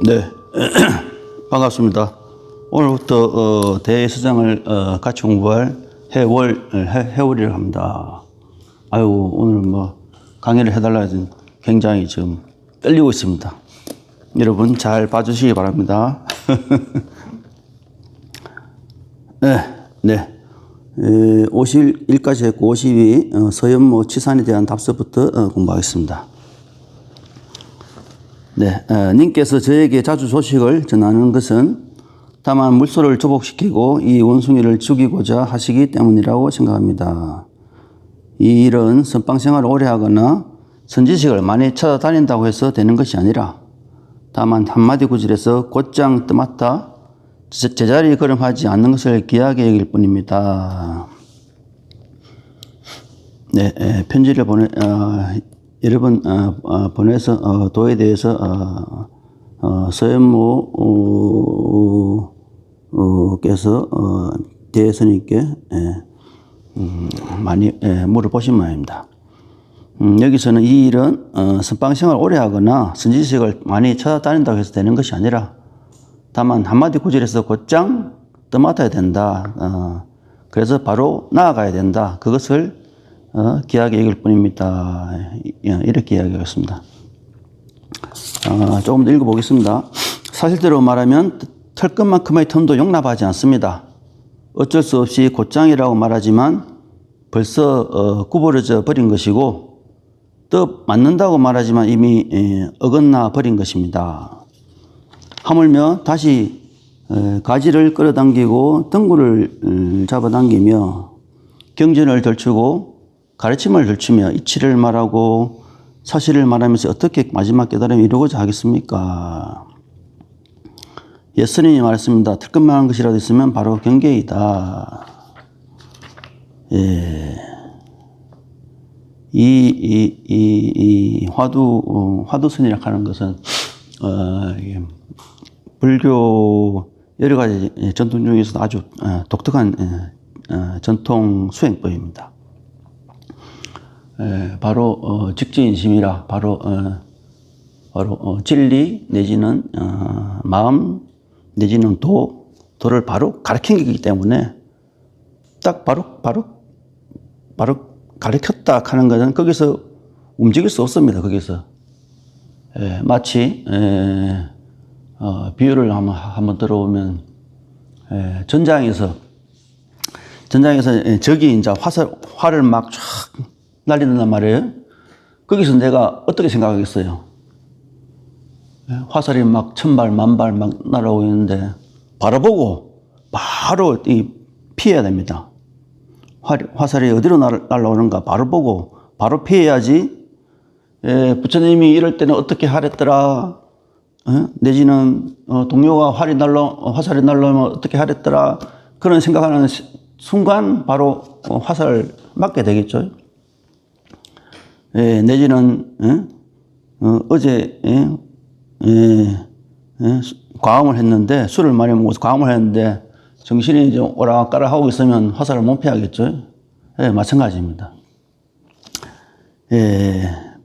네, 반갑습니다. 오늘부터 대서장을 같이 공부할 해월이라고 합니다. 아유, 오늘 뭐 강의를 해달라 해서 굉장히 지금 떨리고 있습니다. 여러분 잘 봐주시기 바랍니다. 네. 51까지 했고 52 서연모 치산에 대한 답서부터 공부하겠습니다. 네, 님께서 저에게 자주 소식을 전하는 것은 다만 물소를 조복시키고 이 원숭이를 죽이고자 하시기 때문이라고 생각합니다. 이 일은 선방생활을 오래 하거나 선지식을 많이 찾아다닌다고 해서 되는 것이 아니라 다만 한마디 구절에서 곧장 떠맡아 제자리 걸음하지 않는 것을 귀하게 여길 뿐입니다. 네, 편지를 여러 번 보내서 도에 대해서 서연모께서 대선님께 많이 물어보신 모양입니다. 여기서는 이 일은 선방생활을 오래 하거나 선지식을 많이 찾아다닌다고 해서 되는 것이 아니라 다만 한마디 구절에서 곧장 떠맡아야 된다. 그래서 바로 나아가야 된다. 그것을 귀하게 여길 뿐입니다. 이렇게 이야기하겠습니다. 조금 더 읽어보겠습니다. 사실대로 말하면 털끝만큼의 텀도 용납하지 않습니다. 어쩔 수 없이 곧장이라고 말하지만 벌써 구부러져 버린 것이고 또 맞는다고 말하지만 이미 어긋나 버린 것입니다. 하물며 다시 가지를 끌어당기고 덩굴을 잡아당기며 경전을 덜추고 가르침을 덜추며 이치를 말하고 사실을 말하면서 어떻게 마지막 깨달음을 이루고자 하겠습니까? 예수님이 말했습니다. 틀끝만한 것이라도 있으면 바로 경계이다. 이 화두선이라고 하는 것은 불교 여러 가지 전통 중에서도 아주 독특한 전통 수행법입니다. 바로 직지인심이라 바로 진리 내지는 마음 내지는 도를 바로 가르친 거기 때문에 딱 바로 가르쳤다 하는 것은 거기서 움직일 수 없습니다. 거기서 마치 비유를 한번 들어보면 전장에서 적이 이제 활을 막 쫙 날린단 말이에요. 거기서 내가 어떻게 생각하겠어요? 화살이 막 1000발, 10,000발 막 날아오고 있는데 바로 보고 바로 피해야 됩니다. 화살이 어디로 날아오는가 바로 보고 바로 피해야지. 부처님이 이럴 때는 어떻게 하랬더라. 내지는 동료가 화살이 날아오면 어떻게 하랬더라. 그런 생각하는 순간 바로 화살을 맞게 되겠죠. 내지는 어제 과음을 했는데 술을 많이 먹어서 과음을 했는데 정신이 좀 오락가락 하고 있으면 화살을 못 피하겠죠. 마찬가지입니다.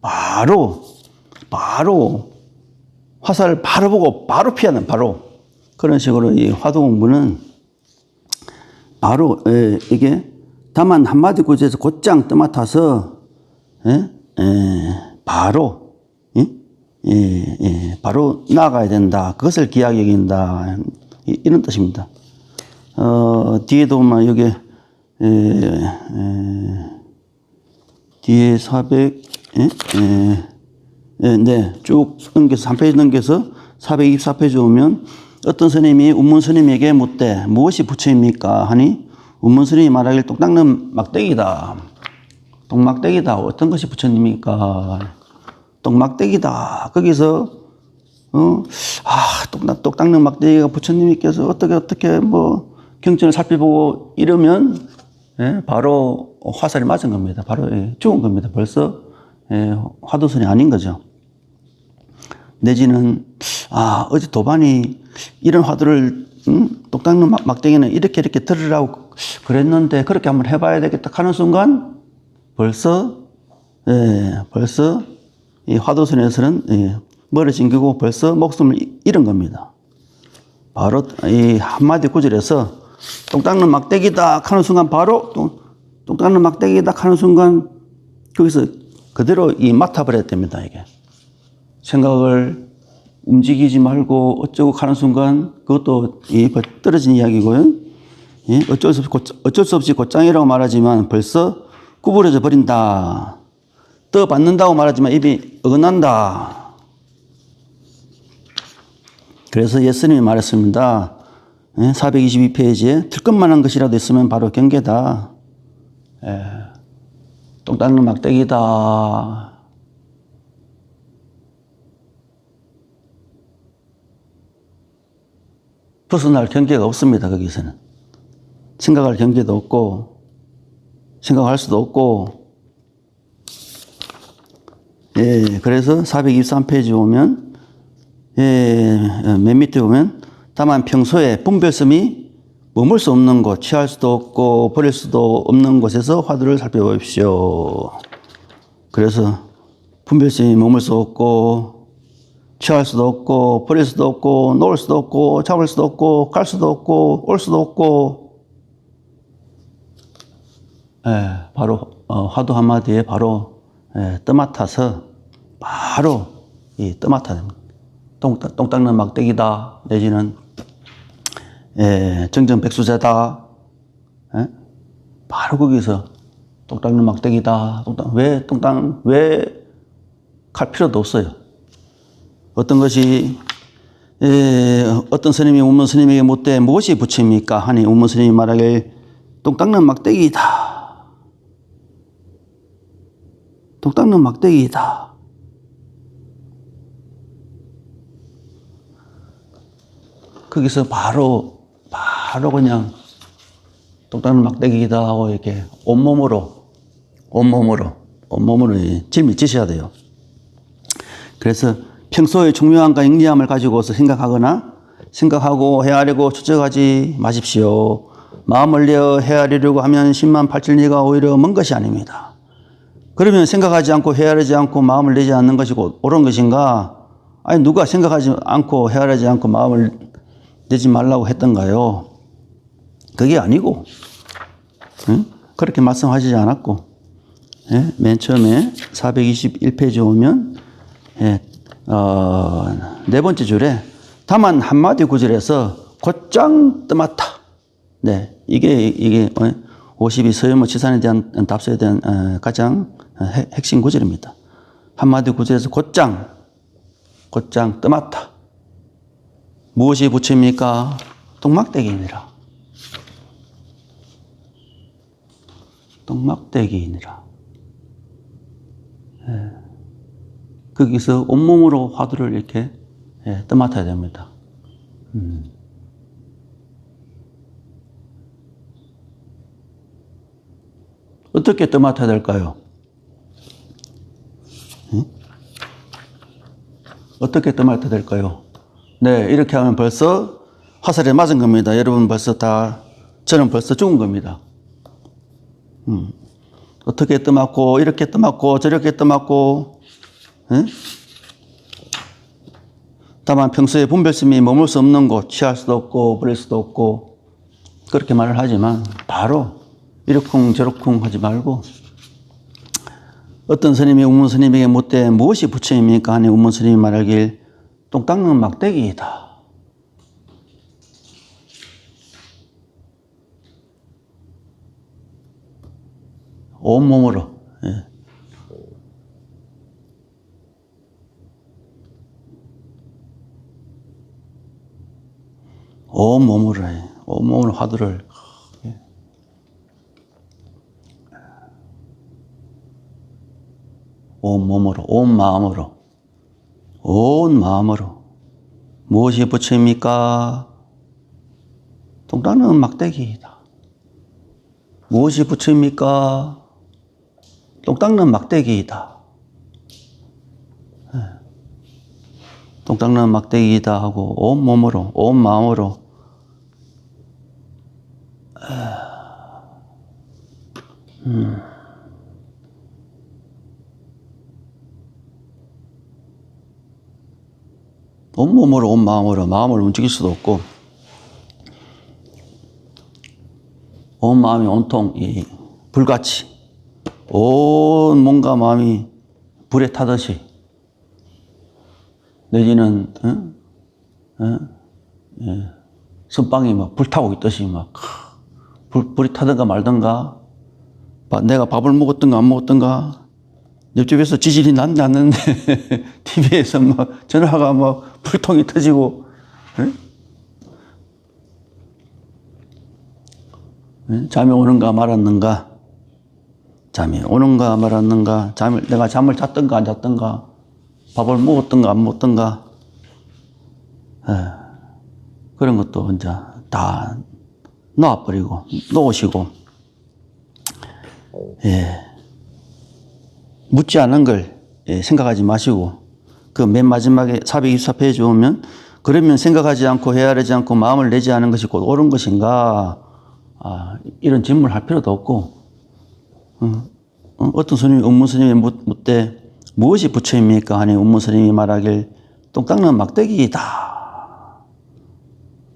바로 화살을 바로 보고 바로 피하는 바로 그런 식으로 이 화두 공부는 바로 이게 다만 한마디 구절에서 곧장 떠맡아서 바로 나아가야 된다. 그것을 귀하게 여긴다. 이런 뜻입니다. 뒤에도 보면 여기 뒤에 400 쭉 넘겨서 3페이지 넘겨서 424페이지 오면 어떤 스님이 운문 스님에게 묻되 무엇이 부처입니까? 하니 운문 스님이 말하길 똑 닦는 막대기다. 똑막대기다. 어떤 것이 부처님입니까? 똑막대기다. 거기서 똑 닦는 막대기가 부처님께서 어떻게 뭐 경전을 살펴보고 이러면 바로 화살이 맞은 겁니다. 바로 죽은 겁니다. 벌써 화두선이 아닌 거죠. 내지는 어제 도반이 이런 화두를 똑 닦는 막대기는 이렇게 들으라고 그랬는데 그렇게 한번 해봐야 되겠다 하는 순간 벌써 이 화두선에서는 머리 징기고 벌써 목숨을 잃은 겁니다. 바로 이 한마디 구절에서 똥 닦는 막대기다 하는 순간 바로 똥 닦는 막대기다 하는 순간 거기서 그대로 이 맡아버렸답니다. 이게 생각을 움직이지 말고 어쩌고 하는 순간 그것도 이 떨어진 이야기고요. 예? 어쩔 수 없이 곧장이라고 말하지만 벌써 구부러져 버린다. 떠받는다고 말하지만 입이 어긋난다. 그래서 예수님이 말했습니다. 422페이지에 들것만한 것이라도 있으면 바로 경계다. 똥 닦는 막대기다. 벗어날 경계가 없습니다. 거기서는. 생각할 경계도 없고 생각할 수도 없고 그래서 423페이지 보면 맨 밑에 보면 다만 평소에 분별심이 머물 수 없는 곳, 취할 수도 없고 버릴 수도 없는 곳에서 화두를 살펴보십시오. 그래서 분별심이 머물 수 없고 취할 수도 없고 버릴 수도 없고 놓을 수도 없고 잡을 수도 없고 갈 수도 없고 올 수도 없고 바로 화두 한마디에 바로 떠맡아서 바로 이 떠맡아야 됩니다. 똥 닦는 막대기다 내지는 정전백수제다. 바로 거기서 똥 닦는 막대기다. 왜 갈 필요도 없어요. 어떤 것이 어떤 스님이 운문 스님에게 묻되 무엇이 부처입니까? 하니 운문 스님이 말하길 똥 닦는 막대기이다. 똥 닦는 막대기이다. 거기서 바로 그냥 똥 닦는 막대기이다 하고 이렇게 온몸으로 짐을 지셔야 돼요. 그래서 평소에 중요함과 영리함을 가지고서 생각하고 헤아리고 추적하지 마십시오. 마음을 내어 헤아리려고 하면 10만 8천 리가 오히려 먼 것이 아닙니다. 그러면 생각하지 않고 헤아리지 않고 마음을 내지 않는 것이 옳은 것인가? 아니 누가 생각하지 않고 헤아리지 않고 마음을 내지 말라고 했던가요? 그게 아니고 그렇게 말씀하시지 않았고 맨 처음에 421페이지 오면 네 번째 줄에 다만 한마디 구절에서 곧장 떠맡아. 네, 이게 52 서현무 치산에 대한 답서에 대한 가장 핵심 구절입니다. 한마디 구절에서 곧장 떠맡아. 무엇이 부처입니까? 똥막대기이니라. 똥막대기이니라. 거기서 온몸으로 화두를 이렇게 떠맡아야 됩니다. 어떻게 떠맡아야 될까요? 어떻게 떠맡아야 될까요? 네, 이렇게 하면 벌써 화살에 맞은 겁니다. 여러분 저는 벌써 죽은 겁니다. 어떻게 떠맡고, 이렇게 떠맡고, 저렇게 떠맡고, 다만 평소에 분별심이 머물 수 없는 곳, 취할 수도 없고, 버릴 수도 없고, 그렇게 말을 하지만, 바로 이러쿵 저러쿵 하지 말고, 어떤 스님이 운문 스님에게 묻되 무엇이 부처입니까? 하니 운문 스님이 말하길, 똥 닦는 막대기이다. 온몸으로. 온몸으로 화두를. 온몸으로, 온 마음으로. 무엇이 부처입니까? 똥 닦는 막대기이다. 무엇이 부처입니까? 똥 닦는 막대기이다. 똥 닦는 막대기이다 하고 온 몸으로, 온 마음으로 온몸으로 온 마음으로 마음을 움직일 수도 없고 온 마음이 온통 이 불같이 온 몸과 마음이 불에 타듯이 내지는 선빵이 막 불타고 있듯이 막 불이 타든가 말든가 내가 밥을 먹었든가 안 먹었든가 옆집에서 지진이 났는데 TV에서 막 전화가 막 불통이 터지고 잠이 오는가 말았는가 잠이 오는가 말았는가 내가 잠을 잤든가 안 잤든가 밥을 먹었든가 안 먹었든가 그런 것도 이제 다 놓아버리고 놓으시고 묻지 않은 걸 생각하지 마시고 그 맨 마지막에 424페이지 보면 그러면 생각하지 않고 헤아리지 않고 마음을 내지 않은 것이 곧 옳은 것인가 이런 질문을 할 필요도 없고 어떤 스님이 운무 스님이 묻되 무엇이 부처입니까? 하니 운무 스님이 말하길 똥 닦는 막대기이다.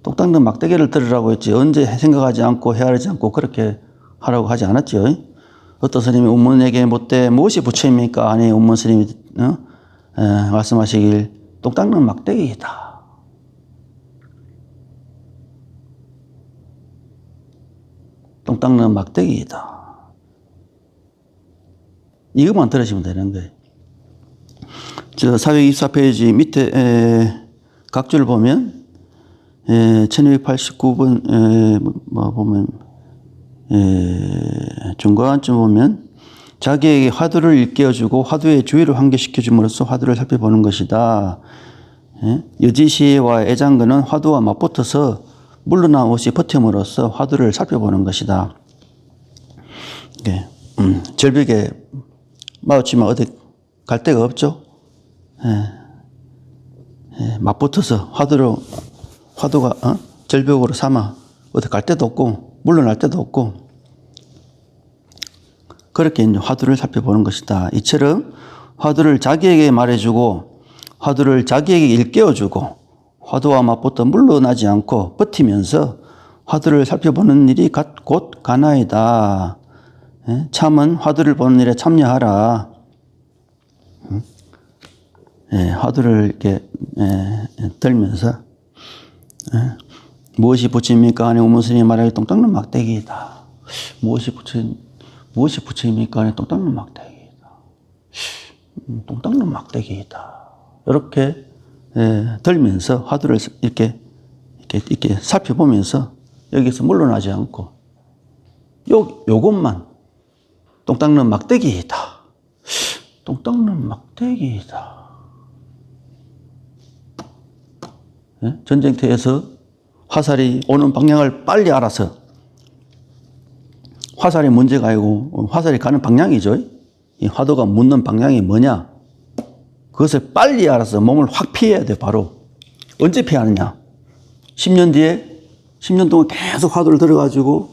똥 닦는 막대기를 들으라고 했지 언제 생각하지 않고 헤아리지 않고 그렇게 하라고 하지 않았죠. 어떤 스님이 운문에게 묻되 무엇이 부처입니까? 하니 운문 스님이 말씀하시길 똥 닦는 막대기이다. 똥 닦는 막대기이다. 이것만 들으시면 되는 거예요. 저 424페이지 밑에 각줄 보면 1289번 보면 중간쯤 보면 자기에게 화두를 일깨워주고 화두의 주의를 환기시켜줌으로써 화두를 살펴보는 것이다. 여지시와 애장근은 화두와 맞붙어서 물러남 없이 버팀으로써 화두를 살펴보는 것이다. 절벽에 마주치면 어디 갈 데가 없죠. 맞붙어서 화두가 절벽으로 삼아 어디 갈 데도 없고 물러날 데도 없고 그렇게 이제 화두를 살펴보는 것이다. 이처럼 화두를 자기에게 말해주고 화두를 자기에게 일깨워주고 화두와 맞붙어 물러나지 않고 버티면서 화두를 살펴보는 일이 곧 가나이다. 참은 화두를 보는 일에 참여하라. 화두를 이렇게 들면서 무엇이 부처입니까? 하니 운무스님이 말하기 똥 닦는 막대기이다. 무엇이 부처입니까? 하니 똥 닦는 막대기이다. 똥 닦는 막대기이다. 이렇게 들면서 화두를 이렇게 살펴보면서 여기서 물러나지 않고 요것만 똥 닦는 막대기이다. 똥 닦는 막대기이다. 전쟁터에서 화살이 오는 방향을 빨리 알아서 화살이 문제가 아니고 화살이 가는 방향이죠. 이 화두가 묻는 방향이 뭐냐. 그것을 빨리 알아서 몸을 확 피해야 돼. 바로. 언제 피하느냐. 10년 뒤에 10년 동안 계속 화두를 들어가지고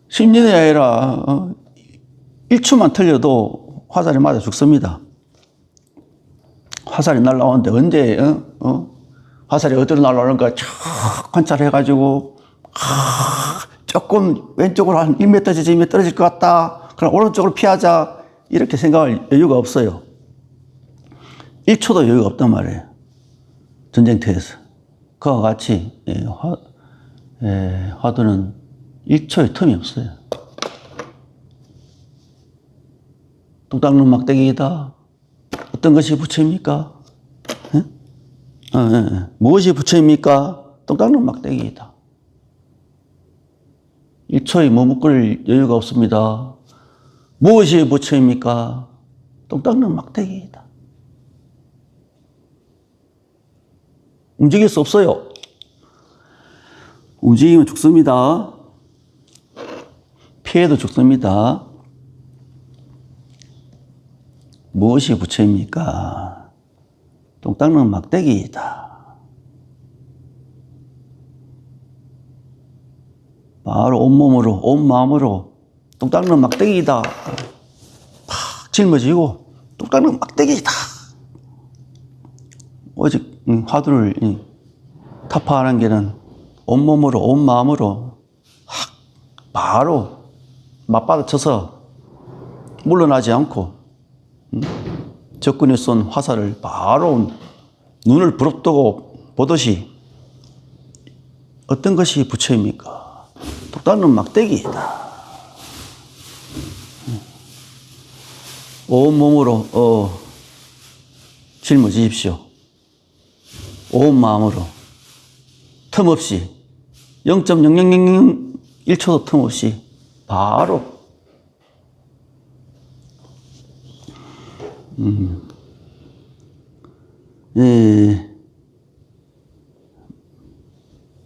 10년이 아니라 1초만 틀려도 화살이 맞아 죽습니다. 화살이 날라오는데 언제 화살이 어디로 날라오는가 쭉 관찰해가지고 조금 왼쪽으로 한 1m, 2m 떨어질 것 같다. 그럼 오른쪽으로 피하자. 이렇게 생각할 여유가 없어요. 1초도 여유가 없단 말이에요. 전쟁터에서. 그와 같이 화두는 1초의 틈이 없어요. 똥 닦는 막대기이다. 어떤 것이 부처입니까? 무엇이 부처입니까? 똥 닦는 막대기이다. 1초의 머뭇거릴 여유가 없습니다. 무엇이 부처입니까? 똥 닦는 막대기이다. 움직일 수 없어요. 움직이면 죽습니다. 피해도 죽습니다. 무엇이 부처입니까? 똥 닦는 막대기이다. 바로 온몸으로, 온 마음으로 똥 닦는 막대기이다. 팍 짊어지고 똥 닦는 막대기이다. 오직 화두를 타파하는 길은 온몸으로 온 마음으로 바로 맞받아쳐서 물러나지 않고 적군이 쏜 화살을 바로 눈을 부릅뜨고 보듯이 어떤 것이 부처입니까? 독단은 막대기이다. 온몸으로 짊어지십시오. 온 마음으로 틈없이 0.0001초도 틈없이 바로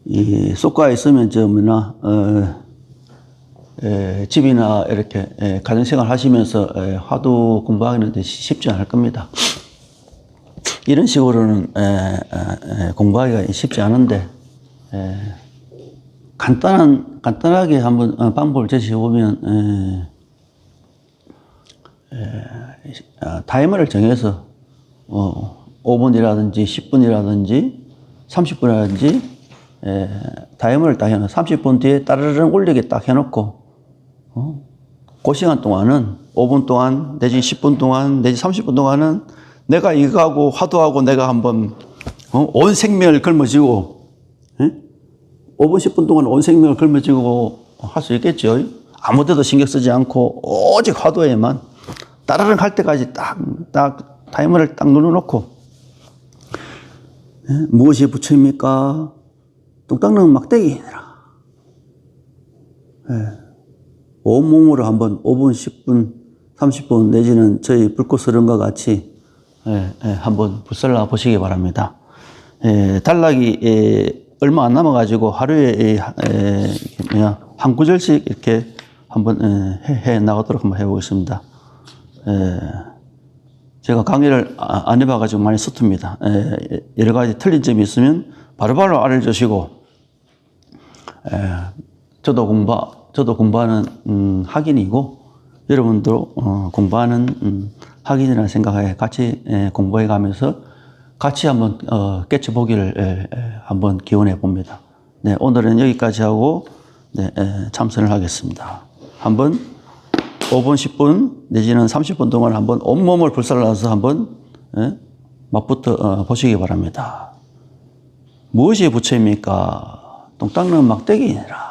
이 속가에 있으면 집이나 이렇게 가정생활 하시면서 화두 공부하기는 쉽지 않을 겁니다. 이런 식으로는 공부하기가 쉽지 않은데 간단하게 한번 방법을 제시해보면 타이머를 정해서 5분이라든지 10분이라든지 30분이라든지 타이머를 딱 해놓고 30분 뒤에 따르릉 울리게 딱 해놓고 그 시간 동안은 5분 동안 내지 10분 동안 내지 30분 동안은 내가 이거하고 화두하고 내가 한번 온 생명을 걸머쥐고 5분 10분 동안 온 생명을 걸머쥐고 할 수 있겠죠. 아무 데도 신경 쓰지 않고 오직 화두에만 따르릉 할 때까지 딱 타이머를 딱 눌러놓고 무엇이 부처입니까? 뚝딱는 막대기니라. 온몸으로 한번 5분, 10분, 30분 내지는 저희 불꽃스름과 같이 한번 불살라 보시기 바랍니다. 단락이 얼마 안 남아가지고 하루에 한 구절씩 이렇게 한번 해 나가도록 한번 해보겠습니다. 제가 강의를 안 해봐가지고 많이 서툽니다. 여러 가지 틀린 점이 있으면 바로바로 알려주시고, 저도 공부하는 학인이고, 여러분도 공부하는 학인이라는 생각에 같이 공부해 가면서 같이 한번 깨쳐보기를 한번 기원해 봅니다. 네, 오늘은 여기까지 하고 참선을 하겠습니다. 한번 5분, 10분 내지는 30분 동안 한번 온몸을 불살라서 한번 맛부터 보시기 바랍니다. 무엇이 부처입니까? 똥 닦는 막대기니라.